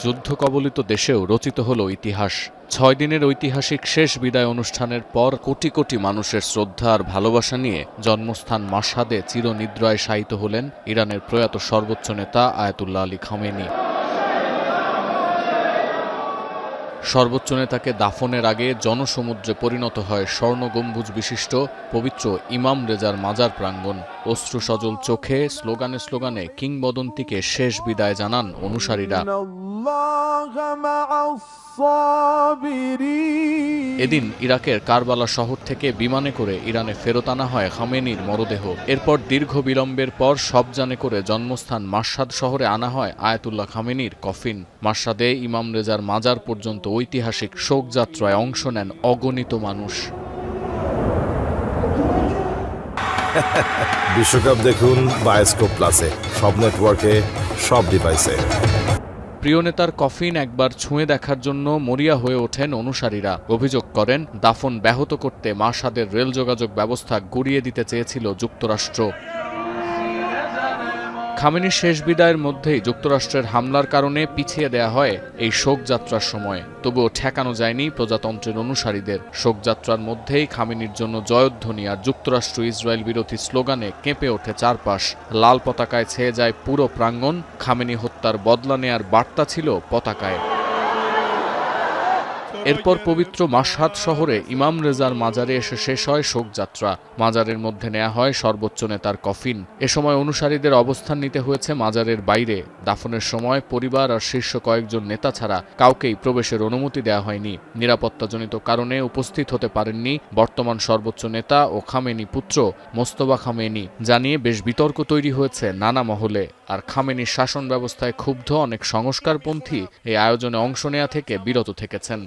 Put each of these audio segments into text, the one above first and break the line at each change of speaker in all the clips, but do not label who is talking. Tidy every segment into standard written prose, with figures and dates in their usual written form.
যুদ্ধ কবলিত দেশেও রচিত হল ইতিহাস। 6 দিনের ঐতিহাসিক শেষ বিদায় অনুষ্ঠানের পর কোটি কোটি মানুষের শ্রদ্ধা আর ভালোবাসা নিয়ে জন্মস্থান মাশহাদে চিরনিদ্রায় শায়িত হলেন ইরানের প্রয়াত সর্বোচ্চ নেতা আয়াতুল্লাহ আলী খামেনি। সর্বোচ্চ নেতাকে দাফনের আগে জনসমুদ্রে পরিণত হয় স্বর্ণ গম্বুজ বিশিষ্ট পবিত্র ইমাম রেজার মাজার প্রাঙ্গণ। অশ্রু সজল চোখে স্লোগানে স্লোগানে কিংবদন্তিকে শেষ বিদায় জানান অনুসারীরা। এদিন ইরাকের কারবালা শহর থেকে বিমানে করে ইরানে ফেরত আনা হয় খামেনির মরদেহ। এরপর দীর্ঘ বিলম্বের পর সবজানে করে জন্মস্থান মাশহাদ শহরে আনা হয় আয়াতুল্লাহ খামেনির কফিন। মাশহাদে ইমাম রেজার মাজার পর্যন্ত ঐতিহাসিক শোকযাত্রায় অংশ নেন অগণিত মানুষ।
বিশ্বকাপ দেখুন বায়োস্কোপ প্লাসে, সব নেটওয়ার্কে, সব ডিভাইসে।
প্রিয় নেতার কফিন একবার ছুঁয়ে দেখার জন্য মরিয়া হয়ে ওঠেন অনুসারীরা। অভিযোগ করেন, দাফন ব্যাহত করতে মাশহাদের রেল যোগাযোগ ব্যবস্থা গুড়িয়ে দিতে চেয়েছিল যুক্তরাষ্ট্র। খামেনির শেষ বিদায়ের মধ্যেই যুক্তরাষ্ট্রের হামলার কারণে পিছিয়ে দেয়া হয় এই শোকযাত্রার সময়। তবুও ঠেকানো যায়নি প্রজাতন্ত্রের অনুসারীদের। শোকযাত্রার মধ্যেই খামেনির জন্য জয়ধ্বনি আর যুক্তরাষ্ট্র ইসরায়েল বিরোধী স্লোগানে কেঁপে ওঠে চারপাশ। লাল পতাকায় ছেয়ে যায় পুরো প্রাঙ্গণ। খামেনি হত্যার বদলা নেয়ার বার্তা ছিল পতাকায়। এরপর পবিত্র মাশহাদ শহরে ইমাম রেজার মাজারে এসে শেষ হয় শোকযাত্রা। মাজারের মধ্যে নেওয়া হয় সর্বোচ্চ নেতার কফিন। এ সময় অনুসারীদের অবস্থান নিতে হয়েছে মাজারের বাইরে। দাফনের সময় পরিবার আর শীর্ষ কয়েকজন নেতা ছাড়া কাউকেই প্রবেশের অনুমতি দেওয়া হয়নি। নিরাপত্তাজনিত কারণে উপস্থিত হতে পারেননি বর্তমান সর্বোচ্চ নেতা ও খামেনি পুত্র মোস্তফা খামেনি। জানিয়ে বেশ বিতর্ক তৈরি হয়েছে নানা মহলে। আর খামেনির শাসন ব্যবস্থায় ক্ষুব্ধ অনেক সংস্কারপন্থী এই আয়োজনে অংশ নেয়া থেকে বিরত থেকেছেন।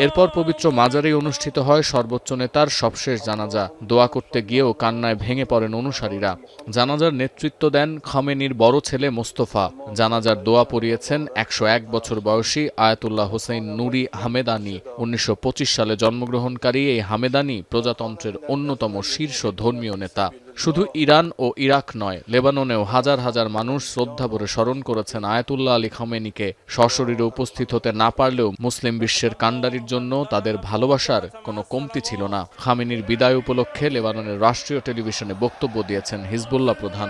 এরপর পবিত্র মাজারে অনুষ্ঠিত হয় সর্বোচ্চ নেতার সবশেষ জানাজা। দোয়া করতে গিয়েও কান্নায় ভেঙে পড়েন অনুসারীরা। জানাজার নেতৃত্ব দেন খামেনির বড় ছেলে মোস্তফা। জানাজার দোয়া পড়িয়েছেন 101 বছর বয়সী আয়াতুল্লাহ হোসেন নুরি হামেদানি। 1925 সালে জন্মগ্রহণকারী এই হামেদানি প্রজাতন্ত্রের অন্যতম শীর্ষ ধর্মীয় নেতা। শুধু ইরান ও ইরাক নয়, লেবাননেও হাজার হাজার মানুষ শ্রদ্ধাভরে স্মরণ করেছেন আয়াতুল্লাহ আলী খামেনিকে। সশরীরে উপস্থিত হতে না পারলেও মুসলিম বিশ্বের কান্ডারির জন্য তাদের ভালোবাসার কোনো কমতি ছিল না। খামেনির বিদায় উপলক্ষে লেবাননের রাষ্ট্রীয় টেলিভিশনে বক্তব্য দিয়েছেন হিজবুল্লাহ প্রধান।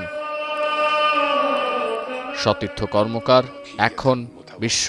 সতীর্থ কর্মকার, এখন বিশ্ব।